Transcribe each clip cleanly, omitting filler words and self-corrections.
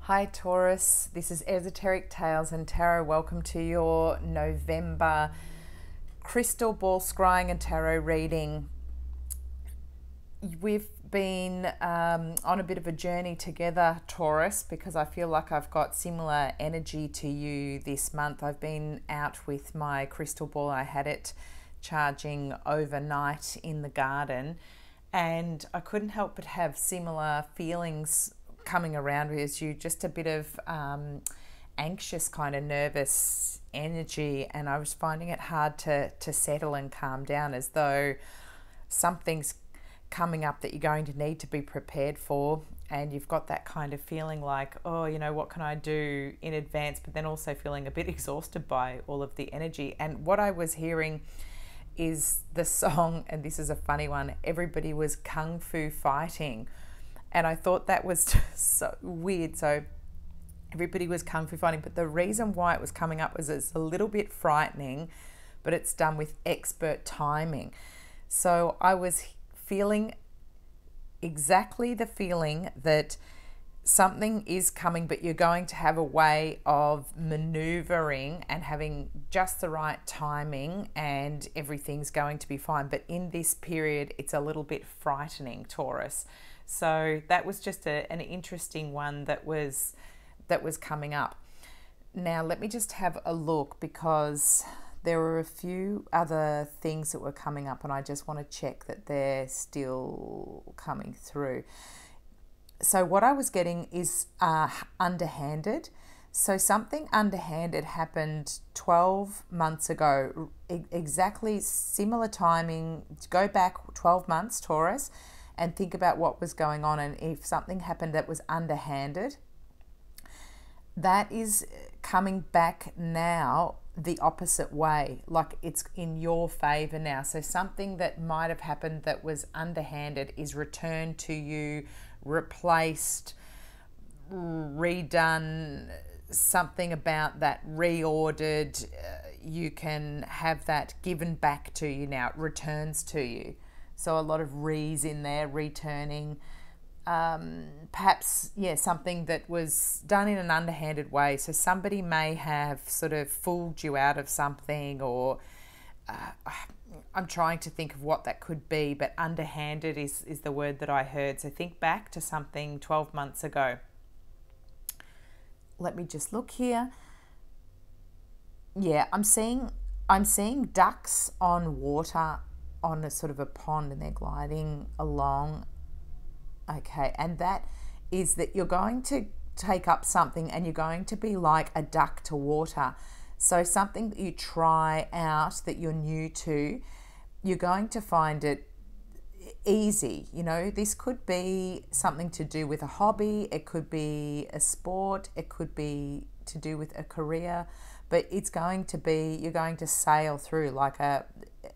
Hi Taurus, this is Esoteric Tales and Tarot. Welcome to your November crystal ball scrying and tarot reading. We've been on a bit of a journey together, Taurus, because I feel like I've got similar energy to you this month. I've been out with my crystal ball. I had it charging overnight in the garden, and I couldn't help but have similar feelings coming around as you, just a bit of anxious, kind of nervous energy, and I was finding it hard to settle and calm down, as though something's coming up that you're going to need to be prepared for, and you've got that kind of feeling like, oh, you know, what can I do in advance, but then also feeling a bit exhausted by all of the energy. And what I was hearing is the song, and this is a funny one, everybody was kung fu fighting. And I thought that was so weird. So everybody was kung fu fighting, but the reason why it was coming up was it's a little bit frightening, but it's done with expert timing. So I was feeling exactly the feeling that something is coming, but you're going to have a way of maneuvering and having just the right timing, and everything's going to be fine. But in this period, it's a little bit frightening, Taurus. So that was just an interesting one that was coming up. Now let me just have a look, because there were a few other things that were coming up, and I just want to check that they're still coming through. So what I was getting is underhanded. So something underhanded happened 12 months ago, exactly similar timing. Go back 12 months, Taurus, and think about what was going on, and if something happened that was underhanded, that is coming back now the opposite way, like it's in your favor now. So something that might have happened that was underhanded is returned to you, replaced, redone, something about that reordered. You can have that given back to you now. It returns to you. So a lot of re's in there, returning. Perhaps, yeah, something that was done in an underhanded way. So somebody may have sort of fooled you out of something, or I'm trying to think of what that could be, but underhanded is the word that I heard. So think back to something 12 months ago. Let me just look here. Yeah, I'm seeing ducks on water, on a sort of a pond, and they're gliding along. Okay, and that is that you're going to take up something, and you're going to be like a duck to water. So something that you try out that you're new to, you're going to find it easy. You know, this could be something to do with a hobby, it could be a sport, it could be to do with a career, but it's going to be, you're going to sail through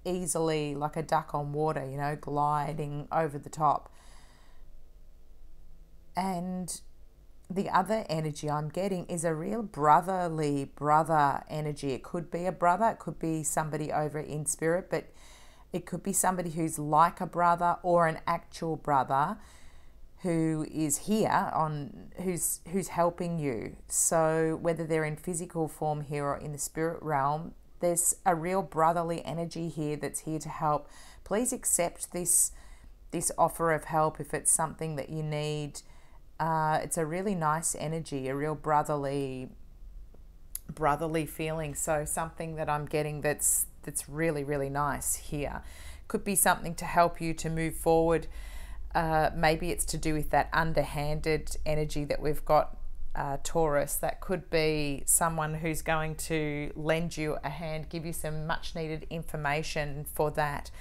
easily like a duck on water, you know, gliding over the top. And the other energy I'm getting is a real brotherly brother energy. It could be a brother, it could be somebody over in spirit, but it could be somebody who's like a brother, or an actual brother who is here who's helping you. So whether they're in physical form here or in the spirit realm, there's a real brotherly energy here that's here to help. Please accept this offer of help if it's something that you need. It's a really nice energy, a real brotherly feeling. So something that I'm getting that's really, really nice here. Could be something to help you to move forward. Maybe it's to do with that underhanded energy that we've got, Taurus. That could be someone who's going to lend you a hand, give you some much needed information for that.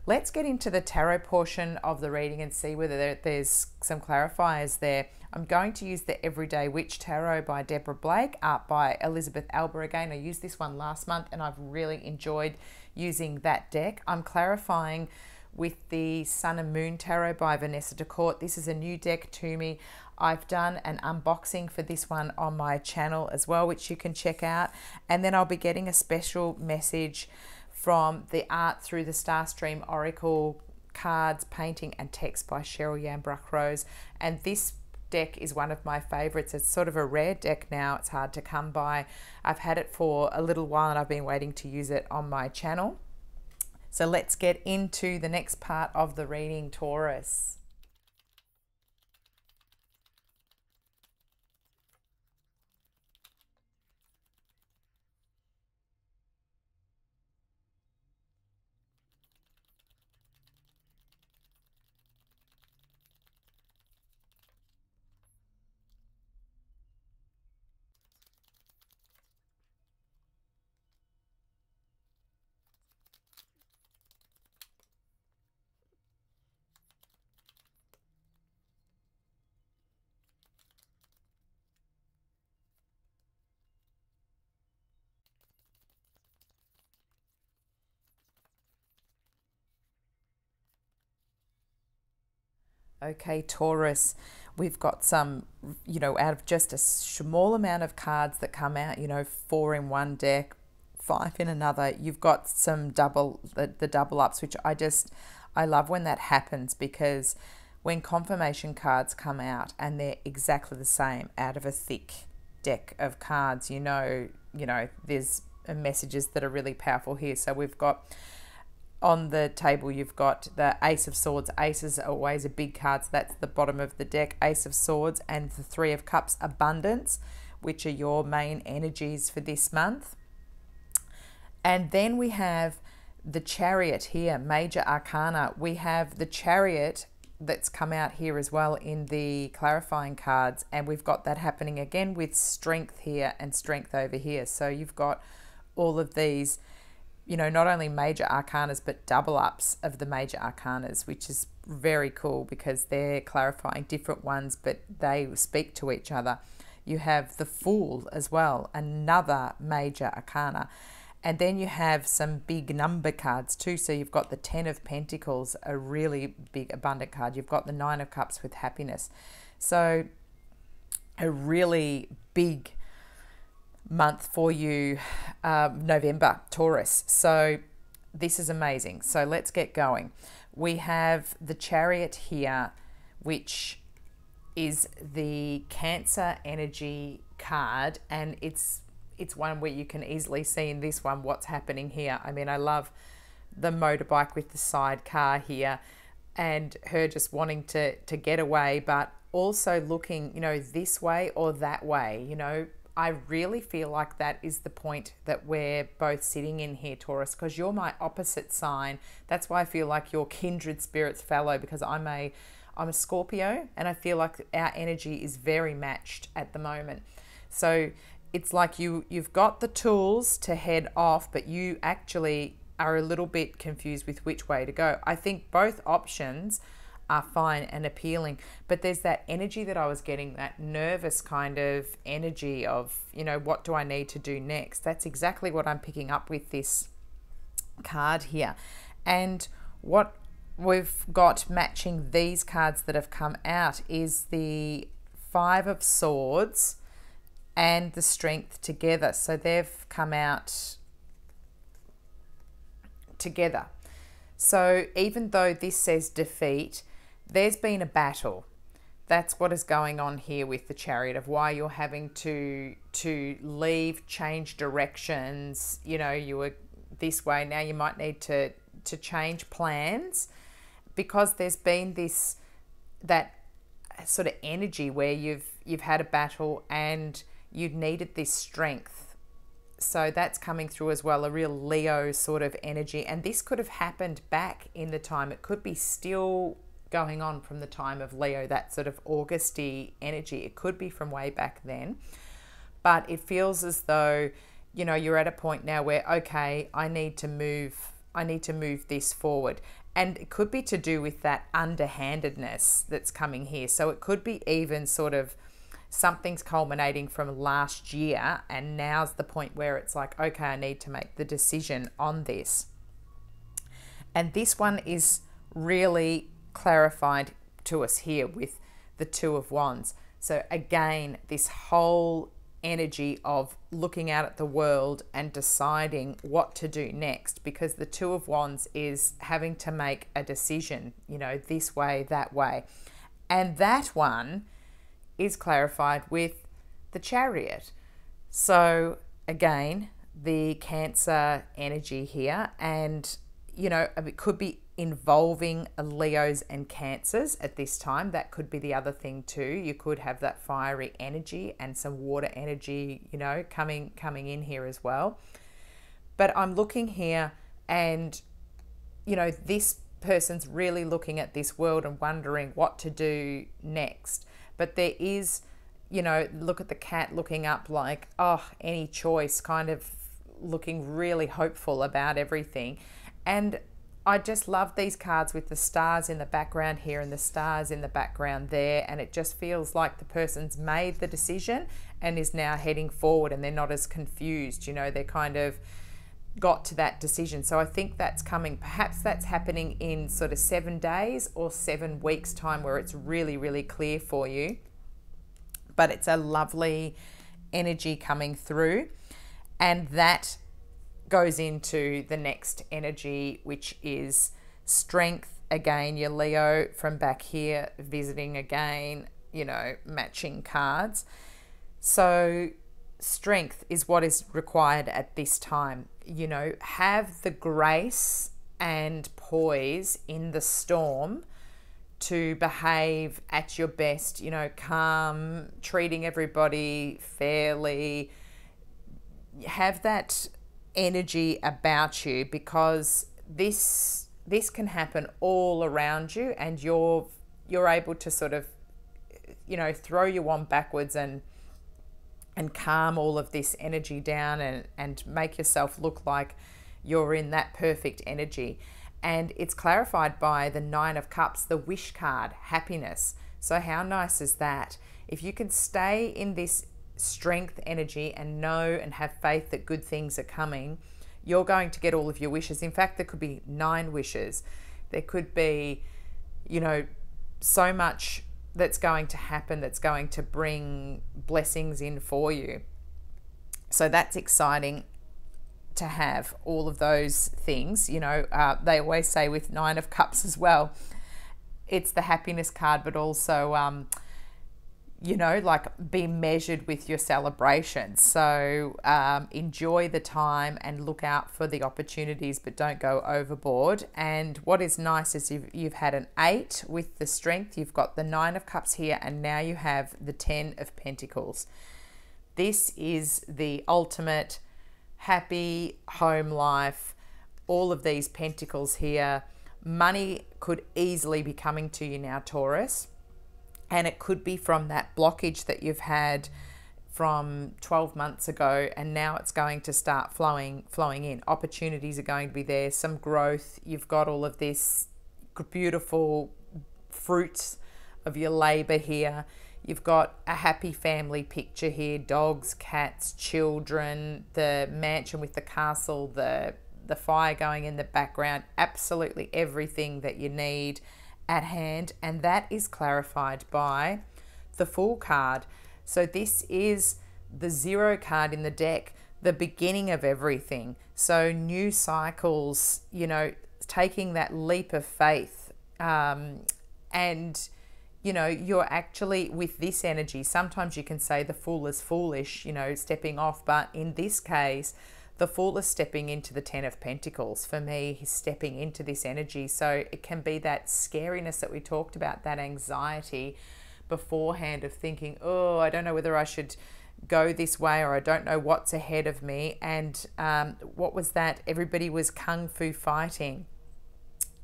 Let's get into the tarot portion of the reading and see whether there's some clarifiers there. I'm going to use the Everyday Witch Tarot by Deborah Blake, art by Elisabeth Alba. Again, I used this one last month and I've really enjoyed using that deck. I'm clarifying with the Sun and Moon Tarot by Vanessa Decort. This is a new deck to me. I've done an unboxing for this one on my channel as well, which you can check out. And then I'll be getting a special message from the Art Through the Starstream Oracle cards, painting and text by Cheryl Vambrach Rose. And this deck is one of my favorites. It's sort of a rare deck now. It's hard to come by. I've had it for a little while and I've been waiting to use it on my channel. So let's get into the next part of the reading, Taurus. Okay, Taurus, we've got some, out of just a small amount of cards that come out, 4 in one deck, 5 in another, you've got some the double ups, which I love when that happens, because when confirmation cards come out and they're exactly the same out of a thick deck of cards, there's messages that are really powerful here. So we've got on the table, you've got the Ace of Swords. Aces are always a big card, so that's the bottom of the deck. Ace of Swords and the Three of Cups, abundance, which are your main energies for this month. And then we have the Chariot here, major arcana. We have the Chariot that's come out here as well in the clarifying cards, and we've got that happening again with strength here and strength over here. So you've got all of these, not only major arcanas, but double ups of the major arcanas, which is very cool because they're clarifying different ones, but they speak to each other. You have the Fool as well, another major arcana. And then you have some big number cards too. So you've got the 10 of Pentacles, a really big abundant card. You've got the 9 of Cups with happiness. So a really big month for you, November, Taurus. So this is amazing. So let's get going. We have the Chariot here, which is the Cancer energy card, and it's one where you can easily see in this one what's happening here. I mean, I love the motorbike with the sidecar here and her just wanting to get away, but also looking, this way or that way. I really feel like that is the point that we're both sitting in here, Taurus, because you're my opposite sign. That's why I feel like you're kindred spirits fellow, because I'm a Scorpio, and I feel like our energy is very matched at the moment. So it's like you've got the tools to head off, but you actually are a little bit confused with which way to go. I think both options are fine and appealing, but there's that energy that I was getting, that nervous kind of energy of, what do I need to do next? That's exactly what I'm picking up with this card here. And what we've got matching these cards that have come out is the 5 of Swords and the Strength together. So they've come out together. So even though this says defeat, there's been a battle. That's what is going on here with the Chariot, of why you're having to leave, change directions. You were this way, now you might need to change plans, because there's been that sort of energy where you've had a battle and you've needed this strength. So that's coming through as well, a real Leo sort of energy. And this could have happened back in the time. It could be still going on from the time of Leo, that sort of Augusty energy. It could be from way back then. But it feels as though, you're at a point now where, okay, I need to move this forward. And it could be to do with that underhandedness that's coming here. So it could be even sort of something's culminating from last year, and now's the point where it's like, okay, I need to make the decision on this. And this one is really clarified to us here with the 2 of Wands. So again, this whole energy of looking out at the world and deciding what to do next, because the 2 of Wands is having to make a decision, this way, that way. And that one is clarified with the Chariot. So again, the Cancer energy here, and you know, it could be involving Leos and Cancers at this time. That could be the other thing too. You could have that fiery energy and some water energy, you know, coming in here as well. But I'm looking here, and you know, this person's really looking at this world and wondering what to do next. But there is, you know, look at the cat looking up like, oh, any choice, kind of looking really hopeful about everything. And I just love these cards with the stars in the background here and the stars in the background there. And it just feels like the person's made the decision and is now heading forward, and they're not as confused. You know, they're kind of got to that decision. So I think that's coming. Perhaps that's happening in sort of 7 days or 7 weeks time, where it's really, really clear for you. But it's a lovely energy coming through. And that goes into the next energy, which is strength. Again, your Leo from back here visiting again, you know, matching cards. So strength is what is required at this time. You know, have the grace and poise in the storm to behave at your best, you know, calm, treating everybody fairly. Have that energy about you, because this can happen all around you, and you're able to sort of, you know, throw your wand backwards and calm all of this energy down, and make yourself look like you're in that perfect energy. And it's clarified by the 9 of Cups, the wish card, happiness. So how nice is that? If you can stay in this strength energy and know and have faith that good things are coming, you're going to get all of your wishes. In fact, there could be 9 wishes. There could be, you know, so much that's going to happen, that's going to bring blessings in for you. So that's exciting to have all of those things. You know, they always say with 9 of Cups as well, it's the happiness card, but also, you know, like be measured with your celebrations. So enjoy the time and look out for the opportunities, but don't go overboard. And what is nice is you've had an 8 with the strength, you've got the 9 of Cups here, and now you have the 10 of Pentacles. This is the ultimate happy home life. All of these pentacles here. Money could easily be coming to you now, Taurus. And it could be from that blockage that you've had from 12 months ago, and now it's going to start flowing in. Opportunities are going to be there, some growth. You've got all of this beautiful fruits of your labor here. You've got a happy family picture here, dogs, cats, children, the mansion with the castle, the fire going in the background, absolutely everything that you need at hand. And that is clarified by the Fool card. So this is the 0 card in the deck, the beginning of everything. So new cycles, you know, taking that leap of faith, and you know, you're actually with this energy. Sometimes you can say the Fool is foolish, you know, stepping off, but in this case the Fool is stepping into the 10 of Pentacles. For me, he's stepping into this energy. So it can be that scariness that we talked about, that anxiety beforehand of thinking, oh, I don't know whether I should go this way, or I don't know what's ahead of me. And what was that? Everybody was kung fu fighting.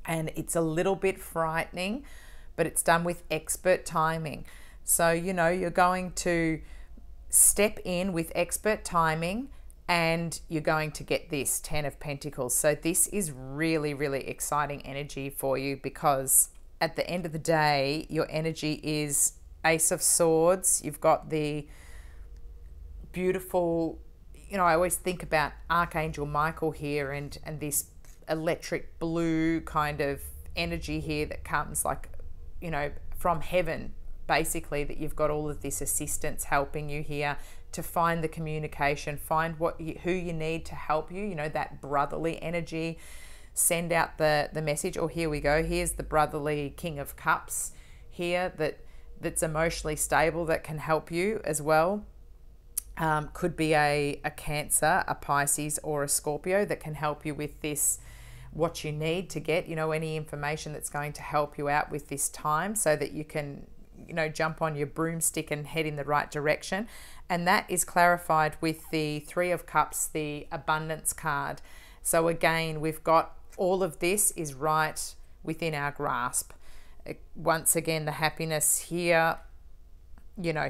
And it's a little bit frightening, but it's done with expert timing. So, you know, you're going to step in with expert timing, and you're going to get this 10 of Pentacles. So this is really, really exciting energy for you, because at the end of the day, your energy is Ace of Swords. You've got the beautiful, you know, I always think about Archangel Michael here, and this electric blue kind of energy here that comes like, you know, from heaven, basically, that you've got all of this assistance helping you here to find the communication, find who you need to help you, you know, that brotherly energy, send out the message. Or here we go, here's the brotherly King of Cups here, that that's emotionally stable that can help you as well. Could be a Cancer, a Pisces, or a Scorpio that can help you with this, what you need to get, any information that's going to help you out with this time so that you can, jump on your broomstick and head in the right direction. And that is clarified with the Three of Cups, the Abundance card. So again, we've got all of this is right within our grasp. Once again, the happiness here,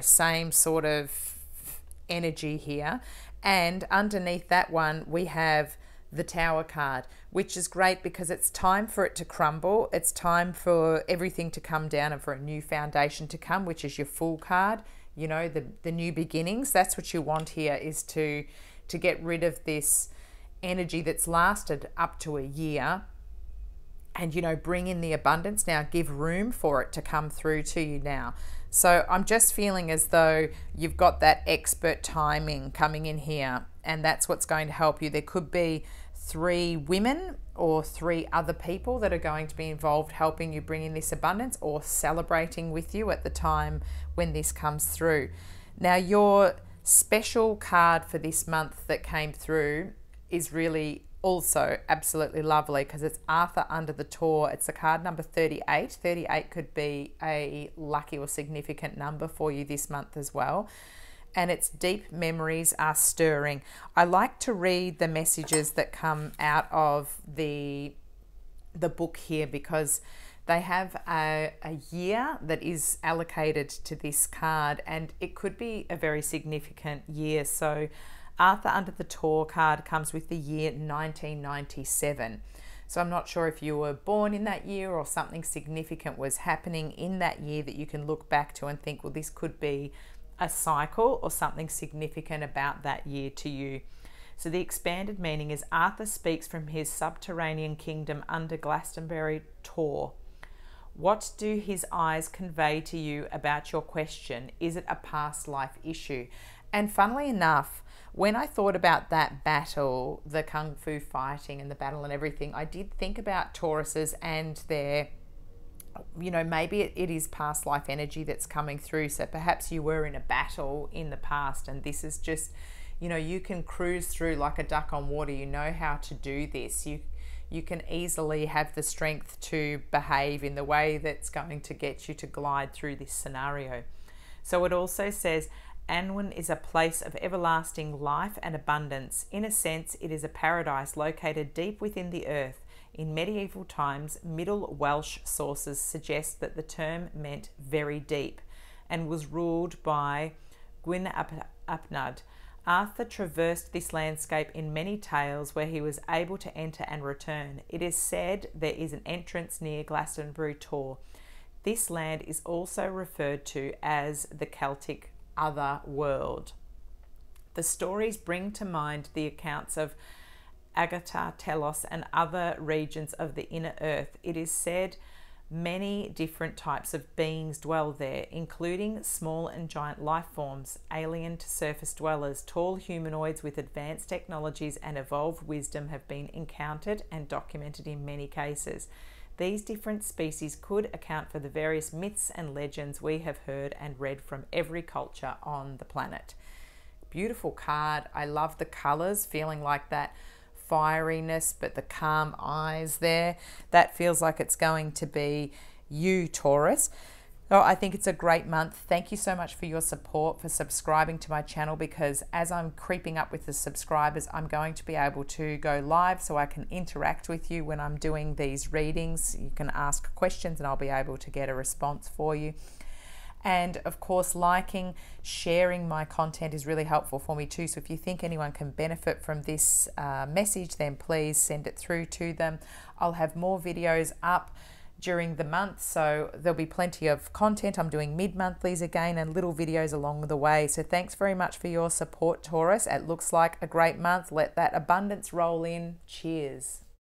same sort of energy here. And underneath that one, we have the Tower card, which is great because it's time for it to crumble. It's time for everything to come down and for a new foundation to come, which is your Fool card, the new beginnings. That's what you want here, is to get rid of this energy that's lasted up to a year and, bring in the abundance now, give room for it to come through to you now. So I'm just feeling as though you've got that expert timing coming in here, and that's what's going to help you. There could be 3 women or 3 other people that are going to be involved helping you bring in this abundance or celebrating with you at the time when this comes through. Now, your special card for this month that came through is really also absolutely lovely because it's Arthur under the Tor. It's the card number 38. 38 could be a lucky or significant number for you this month as well. And it's deep memories are stirring. I like to read the messages that come out of the book here because they have a year that is allocated to this card, and it could be a very significant year. So Arthur under the Tor card comes with the year 1997. So I'm not sure if you were born in that year or something significant was happening in that year that you can look back to and think, well, this could be a cycle or something significant about that year to you. So the expanded meaning is Arthur speaks from his subterranean kingdom under Glastonbury Tor. What do his eyes convey to you about your question? Is it a past life issue? And funnily enough, when I thought about that battle, the Kung Fu fighting and the battle and everything, I did think about Tauruses and their, maybe it is past life energy that's coming through. So perhaps you were in a battle in the past and this is just, you can cruise through like a duck on water. You know how to do this. You can easily have the strength to behave in the way that's going to get you to glide through this scenario. So it also says, Anwen is a place of everlasting life and abundance. In a sense, it is a paradise located deep within the earth. In medieval times, Middle Welsh sources suggest that the term meant very deep and was ruled by Gwyn ap Nudd. Arthur traversed this landscape in many tales where he was able to enter and return. It is said there is an entrance near Glastonbury Tor. This land is also referred to as the Celtic other world. The stories bring to mind the accounts of Agatha, Telos, and other regions of the inner earth. It is said many different types of beings dwell there, including small and giant life forms, alien to surface dwellers. Tall humanoids with advanced technologies and evolved wisdom have been encountered and documented in many cases. These different species could account for the various myths and legends we have heard and read from every culture on the planet. Beautiful card. I love the colors, feeling like that fieriness, but the calm eyes there. That feels like it's going to be you, Taurus. So I think it's a great month. Thank you so much for your support, for subscribing to my channel, because as I'm creeping up with the subscribers, I'm going to be able to go live so I can interact with you when I'm doing these readings. You can ask questions and I'll be able to get a response for you. And of course, liking, sharing my content is really helpful for me too. So if you think anyone can benefit from this message, then please send it through to them. I'll have more videos up during the month, so there'll be plenty of content. I'm doing mid-monthlies again and little videos along the way. So thanks very much for your support, Taurus. It looks like a great month. Let that abundance roll in. Cheers.